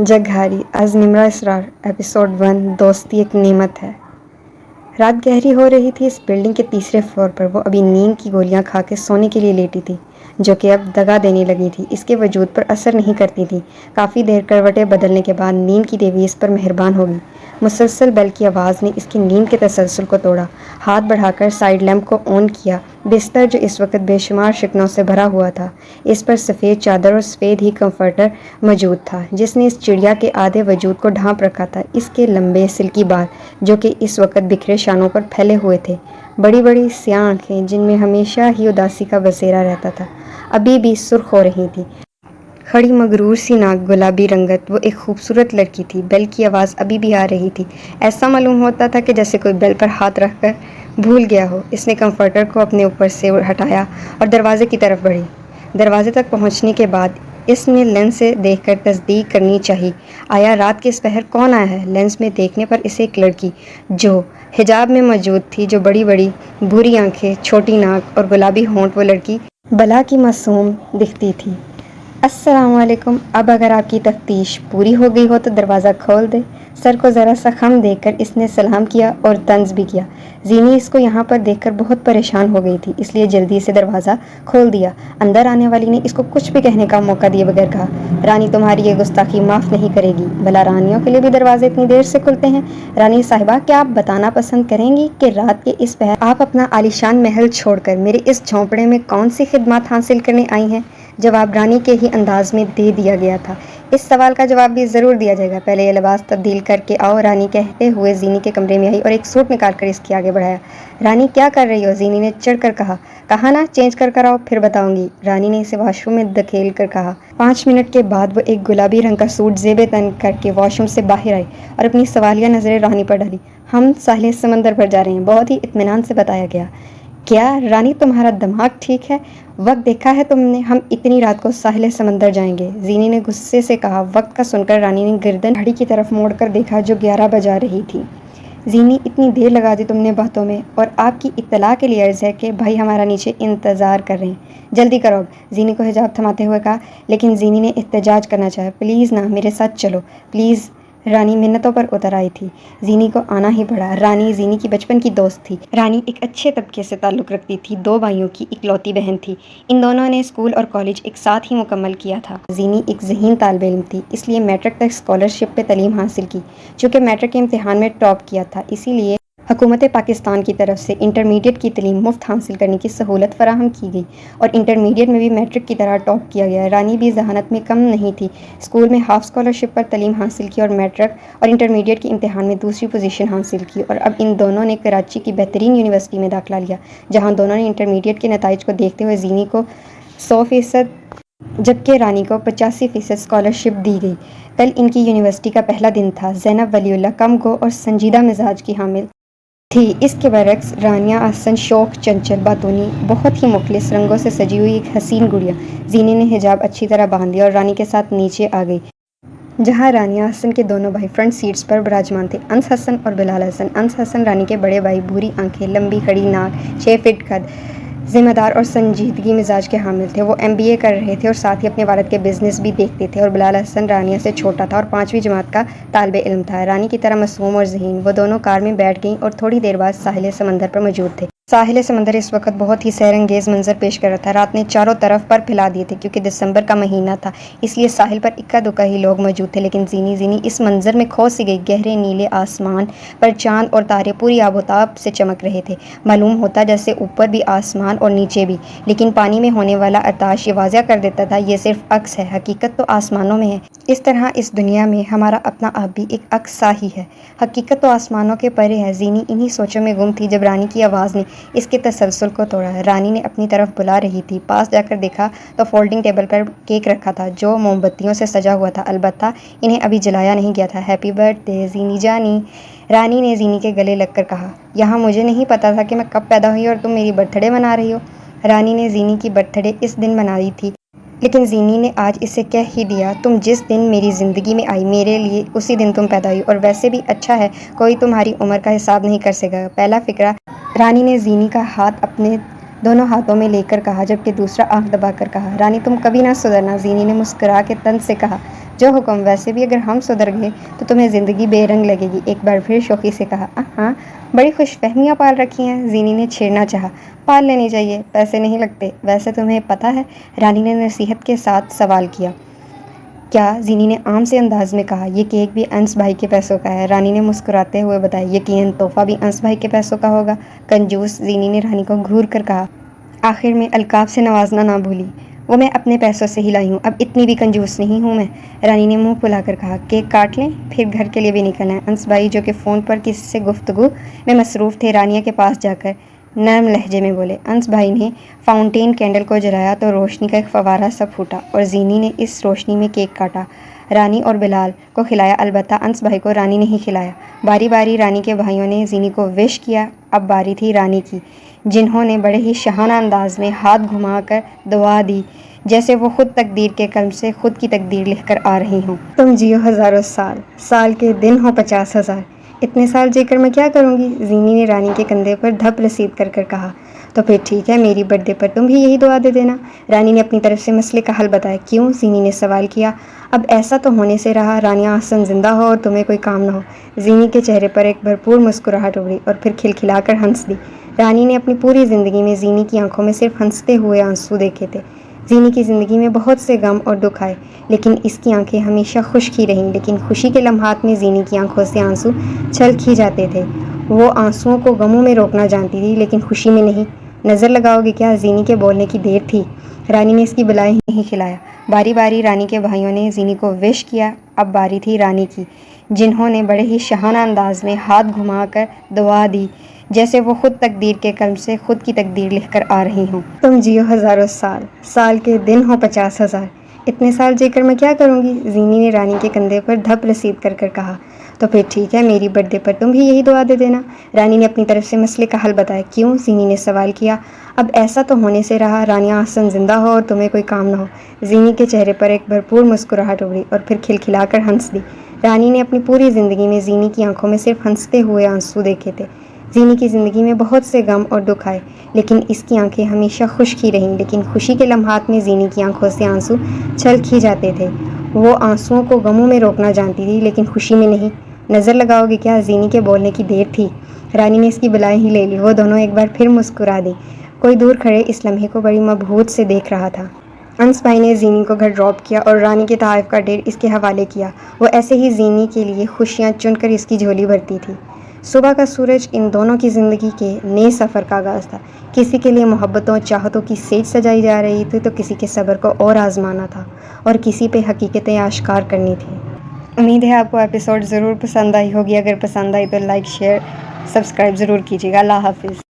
جگہاری از نمرہ اسرار episode 1 دوستی ایک نعمت ہے۔ رات گہری ہو رہی تھی۔ اس بلڈنگ کے تیسرے فلور پر وہ ابھی نیند کی گولیاں کھا کے سونے کے لیے لیٹی تھی، جو کہ اب دگا دینے لگی تھی، اس کے وجود پر اثر نہیں کرتی تھی۔ کافی دیر کروٹیں بدلنے کے بعد نیند کی دیوی اس پر مہربان ہوگی۔ مسلسل بیل کی آواز نے اس کی نیند کے تسلسل کو توڑا۔ ہاتھ بڑھا کر سائیڈ لیمپ کو آن کیا۔ بستر جو اس وقت بے شمار شکنوں سے بھرا ہوا تھا، اس پر سفید چادر اور سفید ہی کمفرٹر موجود تھا، جس نے اس چڑیا کے آدھے وجود کو ڈھانپ رکھا تھا۔ اس کے لمبے سلکی بال، جو کہ اس وقت بکھرے شانوں پر پھیلے ہوئے تھے، بڑی بڑی سیاہ آنکھیں جن میں ہمیشہ ہی اداسی کا بسیرا رہتا تھا، ابھی بھی سرخ ہو رہی تھیں۔ کھڑی مغرور سی ناک، گلابی رنگت، وہ ایک خوبصورت لڑکی تھی۔ بیل کی آواز ابھی بھی آ رہی تھی۔ ایسا معلوم ہوتا تھا کہ جیسے کوئی بیل پر ہاتھ رکھ کر بھول گیا ہو۔ اس نے کمفرٹر کو اپنے اوپر سے ہٹایا اور دروازے کی طرف بڑھی۔ دروازے تک پہنچنے کے بعد اس نے لینس سے دیکھ کر تصدیق کرنی چاہی، آیا رات کے اس پہر کون آیا ہے؟ لینس میں دیکھنے پر اسے ایک لڑکی جو حجاب میں موجود تھی، جو بڑی بڑی بھوری آنکھیں، چھوٹی ناک اور گلابی ہونٹ، وہ لڑکی بلا کی معصوم دکھتی تھی۔ السلام علیکم، اب اگر آپ کی تفتیش پوری ہو گئی ہو تو دروازہ کھول دیں۔ سر کو ذرا سا خم دے کر اس نے سلام کیا اور طنز بھی کیا۔ زینی اس کو یہاں پر دیکھ کر بہت پریشان ہو گئی تھی، اس لیے جلدی سے دروازہ کھول دیا۔ اندر آنے والی نے اس کو کچھ بھی کہنے کا موقع دیے بغیر کہا، رانی تمہاری یہ گستاخی معاف نہیں کرے گی۔ بھلا رانیوں کے لیے بھی دروازے اتنی دیر سے کھلتے ہیں؟ رانی صاحبہ، کیا آپ بتانا پسند کریں گی کہ رات کے اس پہر آپ اپنا عالیشان محل چھوڑ کر میرے اس جھونپڑے میں کون سی خدمات حاصل کرنے آئی ہیں؟ جواب رانی کے ہی انداز میں دے دیا گیا تھا۔ اس سوال کا جواب بھی ضرور دیا جائے گا، پہلے یہ لباس تبدیل کر کے آؤ۔ رانی کہتے ہوئے زینی کے کمرے میں آئی اور ایک سوٹ نکال کر اس کے آگے بڑھایا۔ رانی کیا کر رہی ہو؟ زینی نے چڑھ کر کہا۔ کہا نا چینج کر آؤ، پھر بتاؤں گی، رانی نے اسے واش روم میں دھکیل کر کہا۔ 5 منٹ کے بعد وہ ایک گلابی رنگ کا سوٹ زیب تن کر کے واش روم سے باہر آئی اور اپنی سوالیہ نظریں رانی پر ڈالی۔ ہم ساحل سمندر پر جا رہے ہیں، بہت ہی اطمینان سے بتایا گیا۔ کیا رانی تمہارا دماغ ٹھیک ہے؟ وقت دیکھا ہے تم نے؟ ہم اتنی رات کو ساحل سمندر جائیں گے، زینی نے غصے سے کہا۔ وقت کا سن کر رانی نے گردن گھڑی کی طرف موڑ کر دیکھا جو 11 بجا رہی تھی۔ زینی، اتنی دیر لگا دی تم نے باتوں میں، اور آپ کی اطلاع کے لیے عرض ہے کہ بھائی ہمارا نیچے انتظار کر رہے ہیں، جلدی کرو اب، زینی کو حجاب تھماتے ہوئے کہا۔ لیکن زینی نے احتجاج کرنا چاہا۔ پلیز نا، میرے ساتھ چلو پلیز، رانی منتوں پر اتر آئی تھی۔ زینی کو آنا ہی پڑا۔ رانی زینی کی بچپن کی دوست تھی۔ رانی ایک اچھے طبقے سے تعلق رکھتی تھی، 2 بھائیوں کی اکلوتی بہن تھی۔ ان دونوں نے اسکول اور کالج ایک ساتھ ہی مکمل کیا تھا۔ زینی ایک ذہین طالب علم تھی، اس لیے میٹرک تک اسکالرشپ پہ تعلیم حاصل کی۔ چونکہ میٹرک کے امتحان میں ٹاپ کیا تھا، اسی لیے حکومت پاکستان کی طرف سے انٹرمیڈیٹ کی تعلیم مفت حاصل کرنے کی سہولت فراہم کی گئی اور انٹرمیڈیٹ میں بھی میٹرک کی طرح ٹاپ کیا گیا۔ رانی بھی ذہانت میں کم نہیں تھی، اسکول میں ہاف اسکالرشپ پر تعلیم حاصل کی اور میٹرک اور انٹرمیڈیٹ کے امتحان میں دوسری پوزیشن حاصل کی، اور اب ان دونوں نے کراچی کی بہترین یونیورسٹی میں داخلہ لیا، جہاں دونوں نے انٹرمیڈیٹ کے نتائج کو دیکھتے ہوئے زینی کو 100% جبکہ رانی کو 85% اسکالرشپ دی گئی۔ کل ان کی یونیورسٹی کا پہلا دن تھا۔ زینب ولی اللہ کم گو اور سنجیدہ مزاج کی حامل تھی، اس کے برعکس رانیہ احسن شوخ، چنچل، باتونی، بہت ہی مخلص، رنگوں سے سجی ہوئی ایک حسین گڑیا۔ زینی نے حجاب اچھی طرح باندھ لیا اور رانی کے ساتھ نیچے آ گئی، جہاں رانیہ حسن کے دونوں بھائی فرنٹ سیٹس پر براجمان تھے، انس حسن اور بلال حسن۔ انس حسن رانی کے بڑے بھائی، بھوری آنکھیں، لمبی کھڑی ناک، 6 فٹ قد، ذمہ دار اور سنجیدگی مزاج کے حامل تھے۔ وہ MBA کر رہے تھے اور ساتھ ہی اپنے والد کے بزنس بھی دیکھتے تھے، اور بلال حسن رانیہ سے چھوٹا تھا اور 5ویں جماعت کا طالب علم تھا، رانی کی طرح معصوم اور ذہین۔ وہ دونوں کار میں بیٹھ گئیں اور تھوڑی دیر بعد ساحل سمندر پر موجود تھے۔ ساحل سمندر اس وقت بہت ہی سحر انگیز منظر پیش کر رہا تھا۔ رات نے چاروں طرف پر پھیلا دیے تھے، کیونکہ دسمبر کا مہینہ تھا، اس لیے ساحل پر اکا دکا ہی لوگ موجود تھے، لیکن زینی اس منظر میں کھو سی گئی۔ گہرے نیلے آسمان پر چاند اور تارے پوری آب و تاب سے چمک رہے تھے، معلوم ہوتا جیسے اوپر بھی آسمان اور نیچے بھی، لیکن پانی میں ہونے والا ارتعاش یہ واضح کر دیتا تھا یہ صرف عکس ہے، حقیقت تو آسمانوں میں ہے۔ اس طرح اس دنیا میں ہمارا اپنا آپ بھی ایک عکس سا ہی ہے، حقیقت تو آسمانوں کے پرے ہے۔ زینی انہی سوچوں میں گم تھی جب رانی کی آواز نے اس کے تسلسل کو توڑا۔ رانی نے اپنی طرف بلا رہی تھی، پاس جا کر دیکھا تو فولڈنگ ٹیبل پر کیک رکھا تھا جو موم بتیوں سے سجا ہوا تھا، البتہ انہیں ابھی جلایا نہیں گیا تھا۔ ہیپی برتھ ڈے زینی جانی، رانی نے زینی کے گلے لگ کر کہا۔ یہاں مجھے نہیں پتا تھا کہ میں کب پیدا ہوئی اور تم میری برتھ ڈے منا رہی ہو۔ رانی نے زینی کی برتھ ڈے اس دن منائی تھی، لیکن زینی نے آج اسے کہہ ہی دیا، تم جس دن میری زندگی میں آئی میرے لیے اسی دن تم پیدا ہوئی، اور ویسے بھی اچھا ہے، کوئی تمہاری عمر کا حساب نہیں کر سکے گا، پہلا فقرہ۔ رانی نے زینی کا ہاتھ اپنے دونوں ہاتھوں میں لے کر کہا، جبکہ دوسرا آنکھ دبا کر کہا، رانی تم کبھی نہ سدھرنا۔ زینی نے مسکرا کے طنز سے کہا، جو حکم، ویسے بھی اگر ہم سدھر گئے تو تمہیں زندگی بے رنگ لگے گی، ایک بار پھر شوخی سے کہا۔ ہاں، بڑی خوش فہمیاں پال رکھی ہیں، زینی نے چھیڑنا چاہا۔ پال لینی چاہیے، پیسے نہیں لگتے۔ ویسے تمہیں پتہ ہے، رانی نے نصیحت کے ساتھ سوال کیا۔ کیا؟ زینی نے عام سے انداز میں کہا۔ یہ کیک بھی انس بھائی کے پیسوں کا ہے، رانی نے مسکراتے ہوئے بتایا۔ یقیناً تحفہ بھی انس بھائی کے پیسوں کا ہوگا، کنجوس، زینی نے رانی کو گھور کر کہا۔ آخر میں القاب سے نوازنا نہ بھولی، وہ میں اپنے پیسوں سے ہی لائی ہوں، اب اتنی بھی کنجوس نہیں ہوں میں، رانی نے منہ پھلا کر کہا۔ کیک کاٹ لیں، پھر گھر کے لیے بھی نکلنا ہے۔ انس بھائی، جو کہ فون پر کسی سے گفتگو میں مصروف تھے، رانیہ کے پاس جا کر نرم لہجے میں بولے۔ انس بھائی نے فاؤنٹین کینڈل کو جلایا تو روشنی کا ایک فوارہ سا پھوٹا اور زینی نے اس روشنی میں کیک کاٹا، رانی اور بلال کو کھلایا، البتہ انس بھائی کو رانی نہیں کھلایا۔ باری باری رانی کے بھائیوں نے زینی کو وش کیا، اب باری تھی رانی کی، جنہوں نے بڑے ہی شاہانہ انداز میں ہاتھ گھما کر دعا دی، جیسے وہ خود تقدیر کے قلم سے خود کی تقدیر لکھ کر آ رہی ہوں۔ تم جیو ہزاروں سال، سال کے دن ہو 50,000۔ اتنے سال جی کر میں کیا کروں گی؟ زینی نے رانی کے کندھے پر دھپ رسید کر کر کہا۔ تو پھر ٹھیک ہے، میری برتھ ڈے پر تم بھی یہی دعا دے دینا، رانی نے اپنی طرف سے مسئلے کا حل بتایا۔ کیوں؟ زینی نے سوال کیا۔ اب ایسا تو ہونے سے رہا، رانیہ احسن زندہ ہو اور تمہیں کوئی کام نہ ہو۔ زینی کے چہرے پر ایک بھرپور مسکراہٹ ابھری اور پھر کھلکھلا کر ہنس دی۔ رانی نے اپنی پوری زندگی میں زینی کی آنکھوں میں صرف ہنستے ہوئے آنسو دیکھے تھے۔ زینی کی زندگی میں بہت سے غم اور دکھ آئے، لیکن اس کی آنکھیں ہمیشہ خشک ہی رہیں، لیکن خوشی کے لمحات میں زینی کی آنکھوں سے آنسو چھلک ہی جاتے تھے۔ وہ آنسوؤں کو غموں میں روکنا جانتی تھی، لیکن خوشی میں نہیں۔ نظر لگاؤ گے کیا؟ زینی کے بولنے کی دیر تھی، رانی نے اس کی بلائے نہیں کھلایا۔ باری باری رانی کے بھائیوں نے زینی کو وش کیا، اب باری تھی رانی کی، جنہوں نے بڑے ہی شاہانہ انداز میں ہاتھ گھما کر دعا دی، جیسے وہ خود تقدیر کے قلم سے خود کی تقدیر لکھ کر آ رہی ہوں۔ تم جیو ہزاروں سال، سال کے دن ہو 50,000۔ اتنے سال جی کر میں کیا کروں گی؟ زینی نے رانی کے کندھے پر دھپ رسید کر کر کہا۔ تو پھر ٹھیک ہے، میری برتھ ڈے پر تم بھی یہی دعا دے دینا، رانی نے اپنی طرف سے مسئلے کا حل بتایا۔ کیوں؟ زینی نے سوال کیا۔ اب ایسا تو ہونے سے رہا، رانیہ احسن زندہ ہو اور تمہیں کوئی کام نہ ہو۔ زینی کے چہرے پر ایک بھرپور مسکراہٹ ابھری اور پھر کھلکھلا کر ہنس دی۔ رانی نے اپنی پوری زندگی میں زینی کی آنکھوں میں صرف ہنستے ہوئے آنسو دیکھے تھے۔ زینی کی زندگی میں بہت سے غم اور دکھ آئے، لیکن اس کی آنکھیں ہمیشہ خشک ہی رہیں، لیکن خوشی کے لمحات میں زینی کی آنکھوں سے آنسو چھلک ہی جاتے تھے۔ وہ آنسوؤں کو غموں میں روکنا جانتی تھی، لیکن خوشی میں نہیں۔ نظر لگاؤ گے کیا؟ زینی کے بولنے کی دیر تھی، رانی نے اس کی بلائے ہی لے لی۔ وہ دونوں ایک بار پھر مسکرا دی، کوئی دور کھڑے اس لمحے کو بڑی مبہوت سے دیکھ رہا تھا۔ انس بھائی نے زینی کو گھر ڈراپ کیا اور رانی کے تحائف کا ڈھیر اس کے حوالے کیا۔ وہ ایسے ہی زینی کے لیے خوشیاں چن کر اس کی جھولی بھرتی تھی۔ صبح کا سورج ان دونوں کی زندگی کے نئے سفر کا آغاز تھا۔ کسی کے لیے محبتوں چاہتوں کی سیج سجائی جا رہی تھی تو کسی کے صبر کو اور آزمانا تھا اور کسی پہ حقیقتیں آشکار کرنی تھی۔ امید ہے آپ کو ایپیسوڈ ضرور پسند آئی ہوگی، اگر پسند آئی تو لائک، شیئر، سبسکرائب ضرور کیجیے گا۔ اللہ حافظ۔